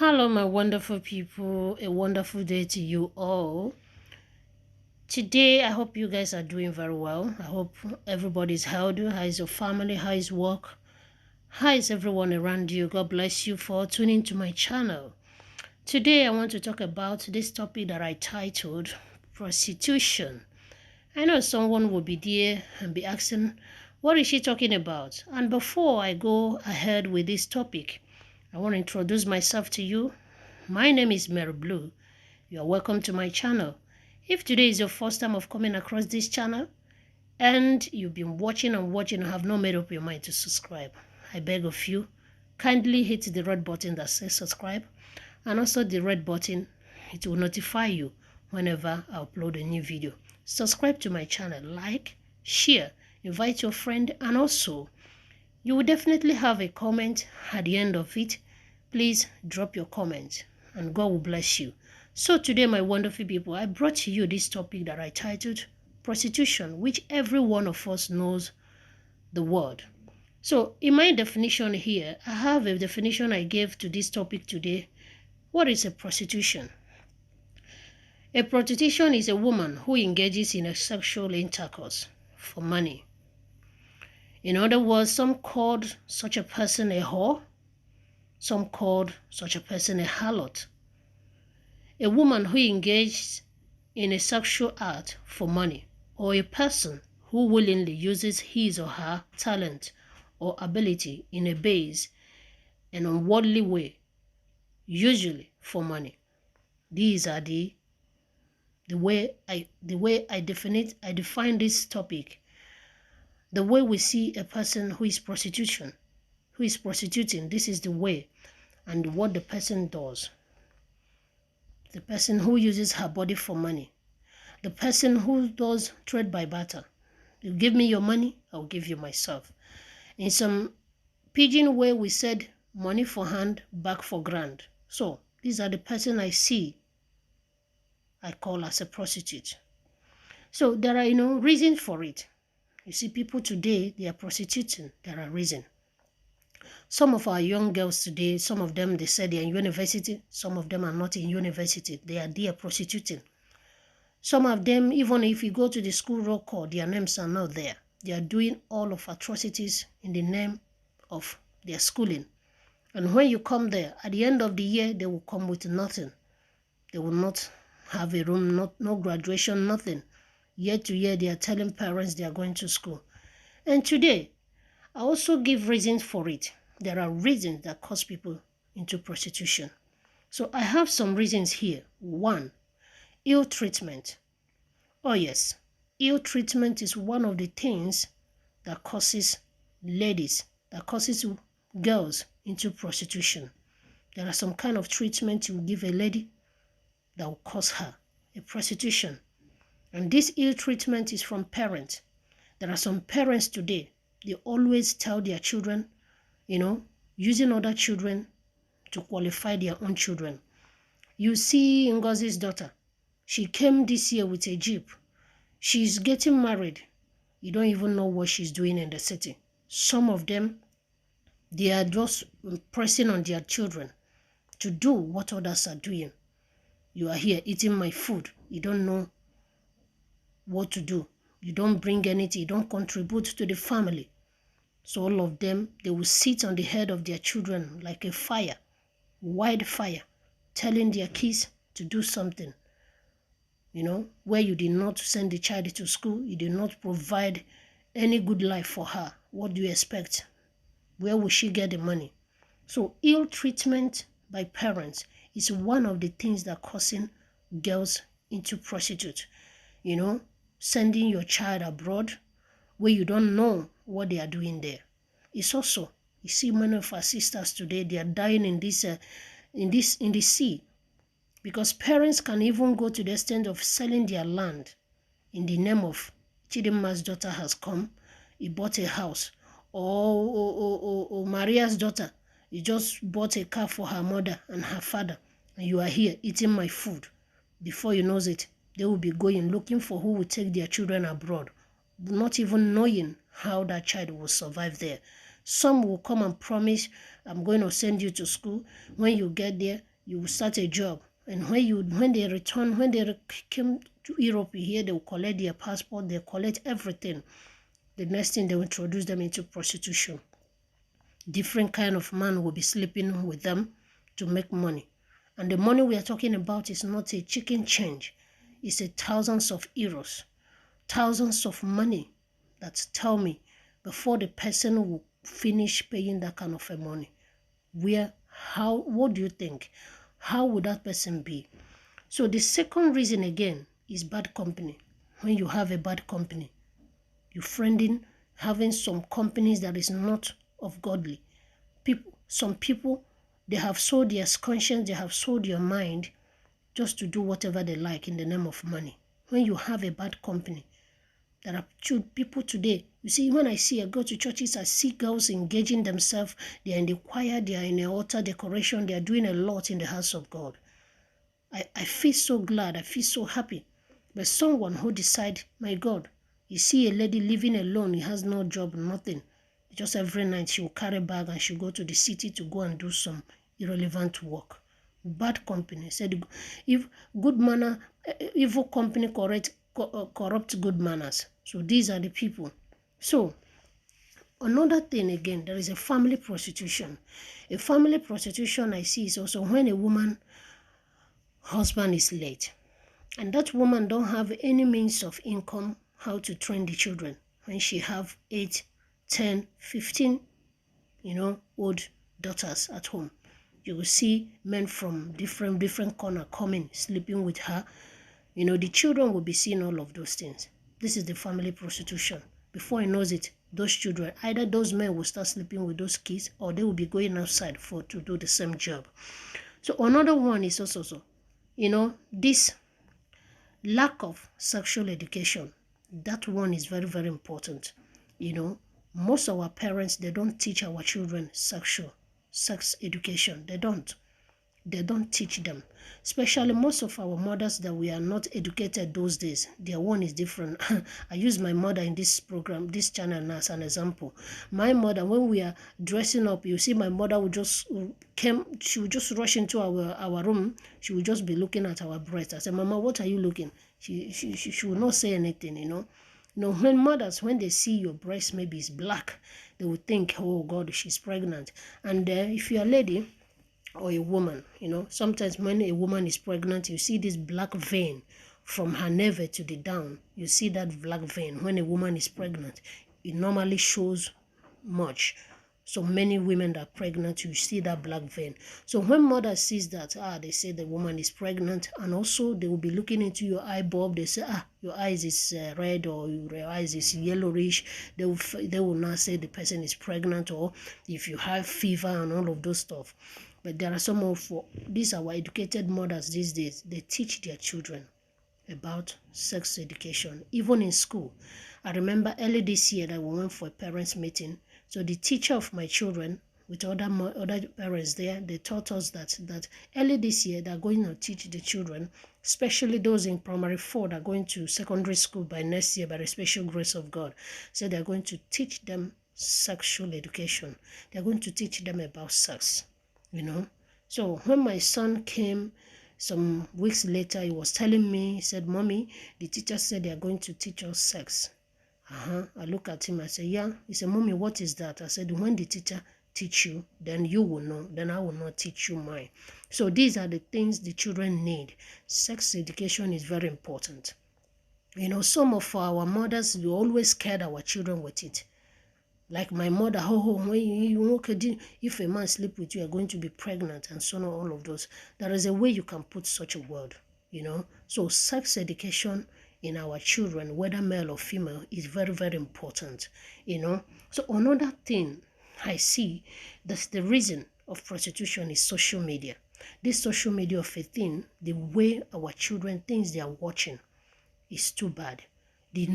Hello, my wonderful people. A wonderful day to you all. Today, I hope you guys are doing very well. I hope everybody's healthy. How is your family? How is work? How is everyone around you? God bless you for tuning to my channel. Today, I want to talk about this topic that I titled Prostitution. I know someone will be there and be asking, what is she talking about? And before I go ahead with this topic, I want to introduce myself to you. My name is Mary Blue. You are welcome to my channel. If today is your first time of coming across this channel and you've been watching and have not made up your mind to subscribe, I beg of you, kindly hit the red button that says subscribe and also the red button. It will notify you whenever I upload a new video. Subscribe to my channel, like, share, invite your friend, and also you will definitely have a comment at the end of it. Please drop your comment and God will bless you. So today, my wonderful people, I brought to you this topic that I titled Prostitution, which every one of us knows the word. So in my definition here, I have a definition I gave to this topic today. What is a prostitution? A prostitution is a woman who engages in a sexual intercourse for money. In other words, some called such a person a whore, some called such a person a harlot. A woman who engages in a sexual act for money, or a person who willingly uses his or her talent or ability in a base and unworldly way, usually for money. These are the way I define this topic. The way we see a person who is prostituting, this is the way and what the person does. The person who uses her body for money. The person who does trade by barter. You give me your money, I'll give you myself. In some pidgin way, we said money for hand, back for grand. So these are the person I see I call as a prostitute. So there are, reasons for it. You see, people today, they are prostituting. There are reasons. Some of our young girls today, some of them, they said they're in university. Some of them are not in university. They are there prostituting. Some of them, even if you go to the school roll call, their names are not there. They are doing all of atrocities in the name of their schooling. And when you come there, at the end of the year, they will come with nothing. They will not have a room, no graduation, nothing. Year to year, they are telling parents they are going to school. And today, I also give reasons for it. There are reasons that cause people into prostitution. So I have some reasons here. One, ill treatment. Oh yes, ill treatment is one of the things that causes girls into prostitution. There are some kind of treatment you give a lady that will cause her a prostitution. And this ill treatment is from parents. There are some parents today, they always tell their children, using other children to qualify their own children. You see Ngozi's daughter. She came this year with a jeep. She's getting married. You don't even know what she's doing in the city. Some of them, they are just pressing on their children to do what others are doing. You are here eating my food. You don't know what to do. You don't bring anything. You don't contribute to the family. So all of them, they will sit on the head of their children like a fire, wildfire, telling their kids to do something. Where you did not send the child to school, you did not provide any good life for her. What do you expect? Where will she get the money? So ill treatment by parents is one of the things that causing girls into prostitute. Sending your child abroad where you don't know what they are doing there. It's also, you see many of our sisters today, they are dying in the sea. Because parents can even go to the extent of selling their land in the name of Chidimma's daughter has come, he bought a house. Or Maria's daughter, he just bought a car for her mother and her father. And you are here eating my food. Before you know it, they will be going looking for who will take their children abroad, not even knowing how that child will survive there. Some will come and promise, I'm going to send you to school. When you get there, you will start a job. And when they return, when they came to Europe, here they will collect their passport, they collect everything. The next thing, they will introduce them into prostitution. Different kind of man will be sleeping with them to make money. And the money we are talking about is not a chicken change. It's a thousands of euros, thousands of money. That tell me, before the person will finish paying that kind of a money, what do you think? How would that person be? So the second reason again is bad company. When you have a bad company, you're friending, having some companies that is not of godly. Some people, they have sold their conscience, they have sold your mind just to do whatever they like in the name of money. When you have a bad company, there are people today, you see, when I go to churches, I see girls engaging themselves. They are in the choir, they are in the altar decoration, they are doing a lot in the house of God. I feel so glad, I feel so happy. But someone who decide, my God, you see a lady living alone, he has no job, nothing. Just every night she will carry a bag and she'll go to the city to go and do some irrelevant work. Bad company. Said if good manner, evil company corrupt good manners. So these are the people. So another thing again, there is a family prostitution. A family prostitution I see is also when a woman husband is late and that woman don't have any means of income, how to train the children. When she have 8, 10, 15, old daughters at home, you will see men from different corner coming, sleeping with her. The children will be seeing all of those things. This is the family prostitution. Before he knows it, those children, either those men will start sleeping with those kids or they will be going outside to do the same job. So another one is also, this lack of sexual education. That one is very, very important. Most of our parents, they don't teach our children sex education. They don't teach them. Especially most of our mothers that we are not educated those days, their one is different. I use my mother in this program, this channel as an example. My mother, when we are dressing up, you see my mother she would just rush into our room. She would just be looking at our breasts. I said, Mama, what are you looking? She will not say anything, when mothers, when they see your breast maybe is black, they will think, oh God, she's pregnant. And if you're a lady or a woman, sometimes when a woman is pregnant, you see this black vein from her navel to the down. You see that black vein. When a woman is pregnant, it normally shows much. So many women that are pregnant, you see that black vein. So when mother sees that, they say the woman is pregnant, and also they will be looking into your eye bulb. They say, your eyes is red or your eyes is yellowish. They will not say the person is pregnant, or if you have fever and all of those stuff. But there are some of these our educated mothers these days. They teach their children about sex education, even in school. I remember early this year that we went for a parents meeting. So the teacher of my children, with other parents there, they taught us that early this year they're going to teach the children, especially those in primary 4 that are going to secondary school by next year by the special grace of God. So they're going to teach them sexual education. They're going to teach them about sex, So when my son came some weeks later, he was telling me, he said, Mommy, the teacher said they're going to teach us sex. I look at him, I say, yeah. He said, Mommy, what is that? I said, when the teacher teach you, then you will know. Then I will not teach you mine. So these are the things the children need. Sex education is very important. Some of our mothers, we always scared our children with it. Like my mother, if a man sleep with you, you're going to be pregnant, and so on, all of those. There is a way you can put such a word, So sex education in our children, whether male or female, is very, very important, So another thing I see, that's the reason of prostitution is social media. This social media of a thing, the way our children things they are watching is too bad. You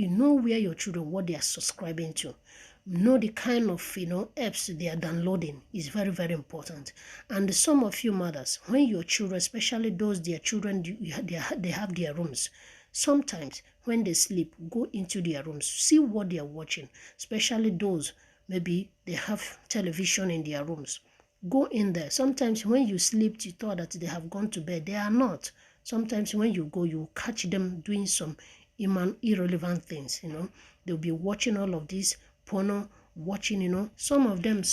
know where your children, what they are subscribing to. Know the kind of apps they are downloading is very, very important. And some of you mothers, when your children, especially those their children, they have their rooms. Sometimes when they sleep, go into their rooms, see what they are watching, especially those maybe they have television in their rooms. Go in there. Sometimes when you sleep, you thought that they have gone to bed. They are not. Sometimes when you go, you catch them doing some irrelevant things, you know. They'll be watching all of this porno, watching, you know. Some of them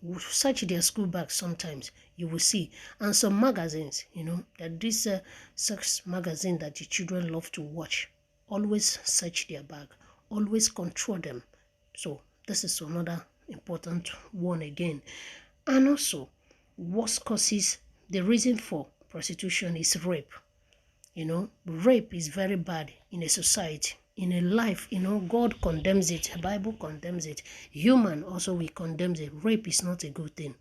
will search their school bags sometimes, you will see. And some magazines, you know, that this sex magazine that the children love to watch, always search their bag, always control them. So this is another important one again. And also, what causes the reason for prostitution is rape. You know, rape is very bad in a society, in a life. You know, God condemns it, the Bible condemns it, human also we condemn it. Rape is not a good thing.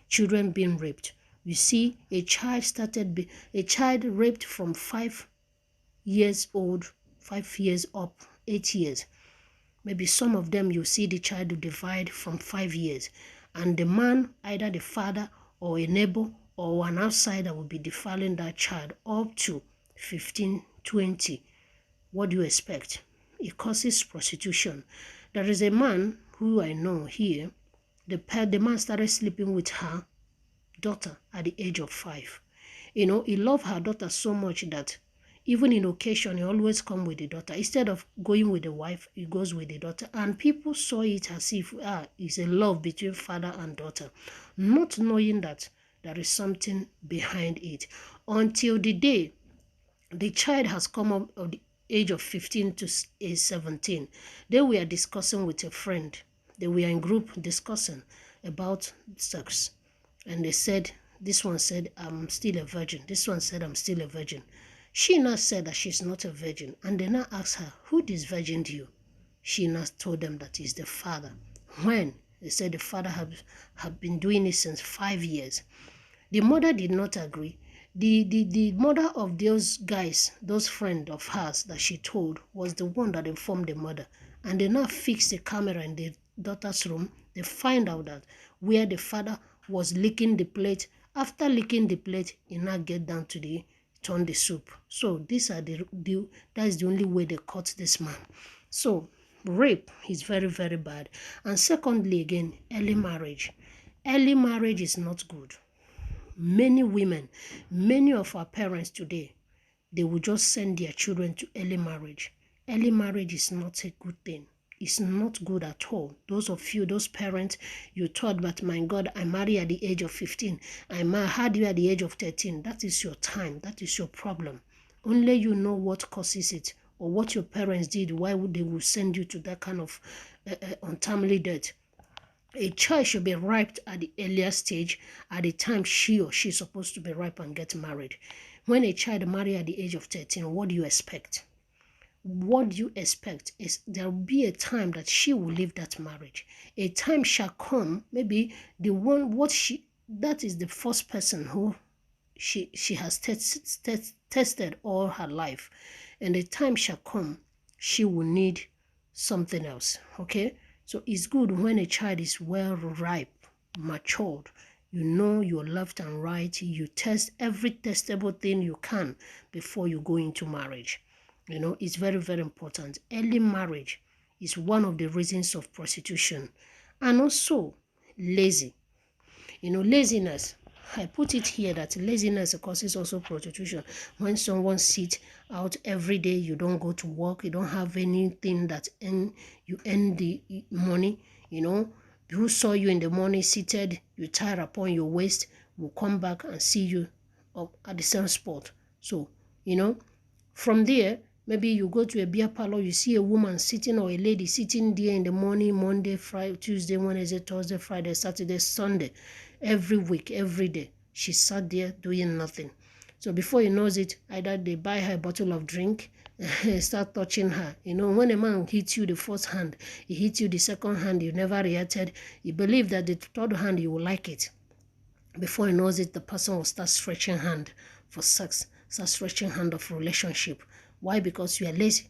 Children being raped. You see, a child raped from 5 years old, 5 years up, 8 years. Maybe some of them you see the child divide from 5 years, and the man, either the father or a neighbor or an outsider, will be defiling that child up to 15, 20. What do you expect? It causes prostitution. There is a man who I know here. The man started sleeping with her daughter at the age of 5. You know, he loved her daughter so much that even in occasion, he always come with the daughter. Instead of going with the wife, he goes with the daughter. And people saw it as if it's a love between father and daughter, not knowing that there is something behind it. Until the day the child has come up of the age of 15 to 17. They were discussing with a friend. They were in group discussing about sex. And they said, this one said, I'm still a virgin. This one said, I'm still a virgin. She now said that she's not a virgin. And they now asked her, who disvirgined you? She now told them that it's the father. When? They said the father have been doing it since 5 years. The mother did not agree. The mother of those guys, those friends of hers that she told, was the one that informed the mother. And they now fixed the camera in the daughter's room. They find out that where the father was licking the plate. After licking the plate, he now get down to turn the soup. So these are that's the only way they caught this man. So rape is very, very bad. And secondly, again, early marriage. Early marriage is not good. Many women, many of our parents today, they will just send their children to early marriage. Early marriage is not a good thing. It's not good at all. Those of you, those parents, you thought, but my God, I married at the age of 15. I had you at the age of 13. That is your time. That is your problem. Only you know what causes it, or what your parents did. Why would they will send you to that kind of untimely death? A child should be ripe at the earlier stage, at the time she or she is supposed to be ripe and get married. When a child marries at the age of 13, what do you expect? What do you expect is there will be a time that she will leave that marriage. A time shall come, maybe the one, that is the first person who she has tested all her life. And the time shall come, she will need something else, okay? So it's good when a child is well ripe, matured. You know your left and right. You test every testable thing you can before you go into marriage. You know, it's very, very important. Early marriage is one of the reasons of prostitution. And also, lazy. You know, laziness. I put it here that laziness causes also prostitution. When someone sits out every day, you don't go to work, you don't have anything that you earn the money, you know, who saw you in the morning seated, you tie upon your waist, will come back and see you up at the same spot. So, you know, from there, maybe you go to a beer parlor, you see a woman sitting or a lady sitting there in the morning, Monday, Friday, Tuesday, Wednesday, Thursday, Friday, Saturday, Sunday, every week, every day. She sat there doing nothing. So before he knows it, either they buy her a bottle of drink, start touching her. You know, when a man hits you the first hand, he hits you the second hand, you never reacted, you believe that the third hand you will like it. Before he knows it, the person will start stretching hand for sex, start stretching hand of relationship. Why? Because you are lazy.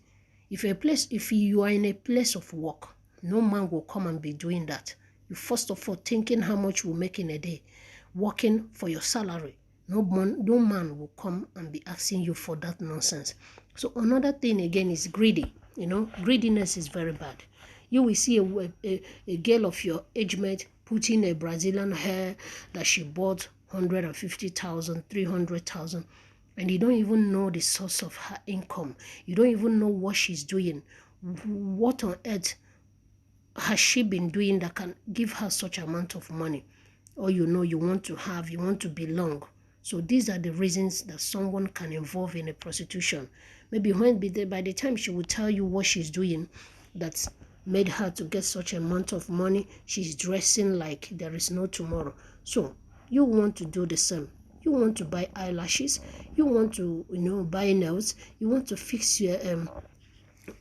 If you are in a place of work, no man will come and be doing that. You first of all thinking how much you will make in a day, working for your salary. No man will come and be asking you for that nonsense. So another thing again is greedy. You know, greediness is very bad. You will see a girl of your age mate putting a Brazilian hair that she bought 150,000, 300,000, and you don't even know the source of her income. You don't even know what she's doing. What on earth has she been doing that can give her such amount of money? Or you know, you want to have, you want to belong. So these are the reasons that someone can involve in a prostitution. Maybe by the time she will tell you what she's doing that's made her to get such amount of money, she's dressing like there is no tomorrow. So you want to do the same. You want to buy eyelashes, you want to, you know, buy nails, you want to fix your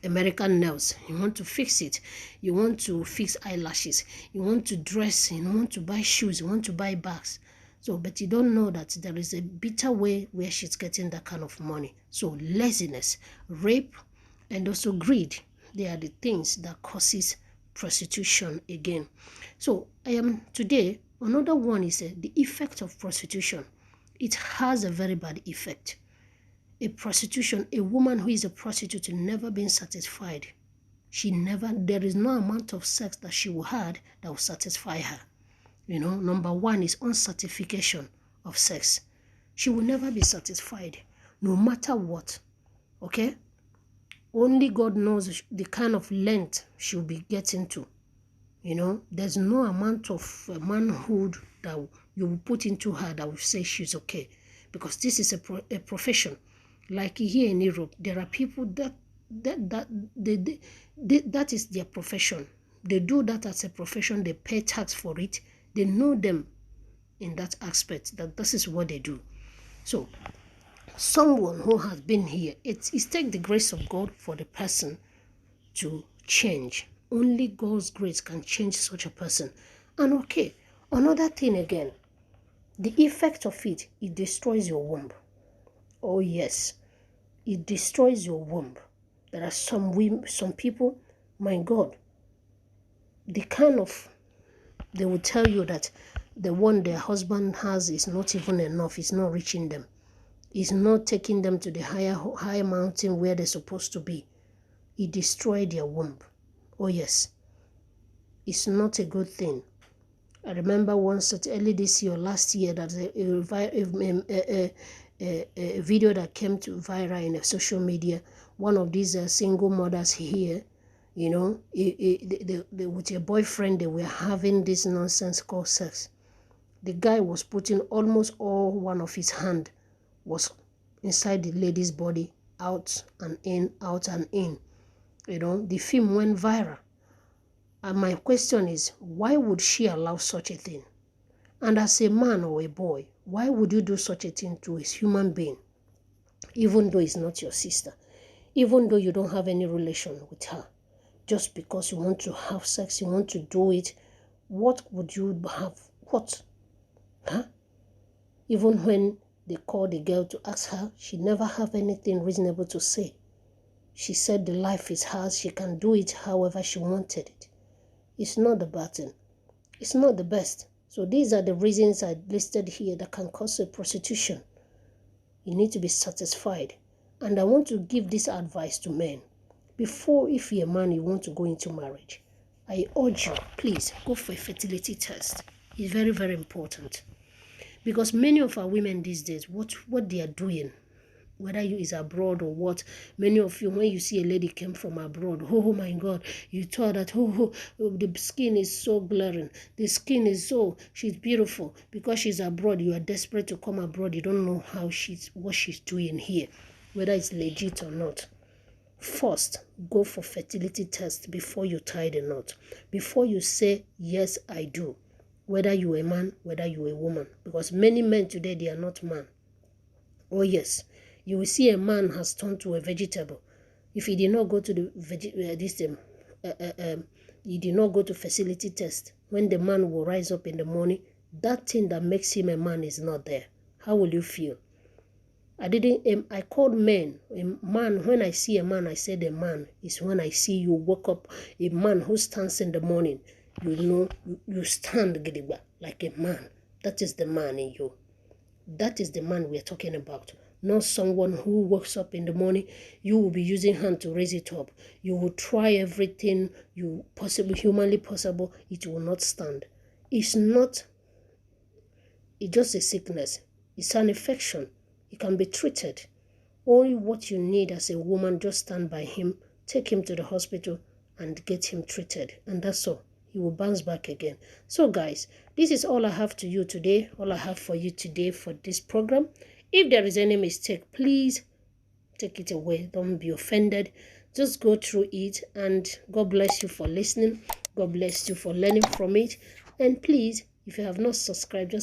American nails, you want to fix it, you want to fix eyelashes, you want to dress, you want to buy shoes, you want to buy bags. So, but you don't know that there is a bitter way where she's getting that kind of money. So laziness, rape, and also greed, they are the things that causes prostitution again. So I am today, another one is the effect of prostitution. It has a very bad effect. A prostitution, a woman who is a prostitute never been satisfied. There is no amount of sex that she will have that will satisfy her. You know, number one is unsatisfaction of sex. She will never be satisfied, no matter what, okay? Only God knows the kind of length she'll be getting to. You know, there's no amount of manhood that you will put into her that will say she's okay. Because this is a profession. Like here in Europe, there are people that is their profession. They do that as a profession. They pay tax for it. They know them in that aspect, that this is what they do. So someone who has been here, it's take the grace of God for the person to change. Only God's grace can change such a person. And okay, another thing again, the effect of it destroys your womb. Oh yes, it destroys your womb. There are some people, my God, they will tell you that the one their husband has is not even enough. It's not reaching them. It's not taking them to the higher mountain where they're supposed to be. It destroyed their womb. Oh yes, it's not a good thing. I remember once early this year, last year, that a video that came to viral in social media. One of these single mothers here, you know, with a boyfriend, they were having this nonsense called sex. The guy was putting almost all one of his hand was inside the lady's body, out and in, out and in. You know, the film went viral. And my question is, why would she allow such a thing? And as a man or a boy, why would you do such a thing to a human being, even though it's not your sister, even though you don't have any relation with her? Just because you want to have sex, you want to do it, what would you have? What? Huh? Even when they called the girl to ask her, she never have anything reasonable to say. She said the life is hers, she can do it however she wanted it. It's not the bad thing. It's not the best. So these are the reasons I listed here that can cause a prostitution. You need to be satisfied. And I want to give this advice to men. Before, if you're a man, you want to go into marriage, I urge you, please go for a fertility test. It's very, very important. Because many of our women these days, what they are doing, whether you is abroad or what, many of you, when you see a lady came from abroad, oh my God, you thought that, the skin is so glaring, the skin is so, she's beautiful. Because she's abroad, you are desperate to come abroad. You don't know what she's doing here, whether it's legit or not. First, go for fertility test before you tie the knot. Before you say, yes, I do. Whether you're a man, whether you're a woman. Because many men today, they are not men. Oh yes, you will see a man has turned to a vegetable. If he did not go to he did not go to fertility test, when the man will rise up in the morning, that thing that makes him a man is not there. How will you feel? I called men. A man, when I see a man, I said a man is when I see you wake up, a man who stands in the morning. You know, you stand like a man. That is the man in you. That is the man we are talking about. not someone who wakes up in the morning. You will be using hand to raise it up. You will try everything you possibly humanly possible. It will not stand. It's just a sickness. It's an infection. It can be treated. Only what you need as a woman, just stand by him, take him to the hospital and get him treated. And that's all. He will bounce back again. So guys, this is all I have to you today. All I have for you today for this program. If there is any mistake, please take it away. Don't be offended. Just go through it, and God bless you for listening. God bless you for learning from it. And please, if you have not subscribed, just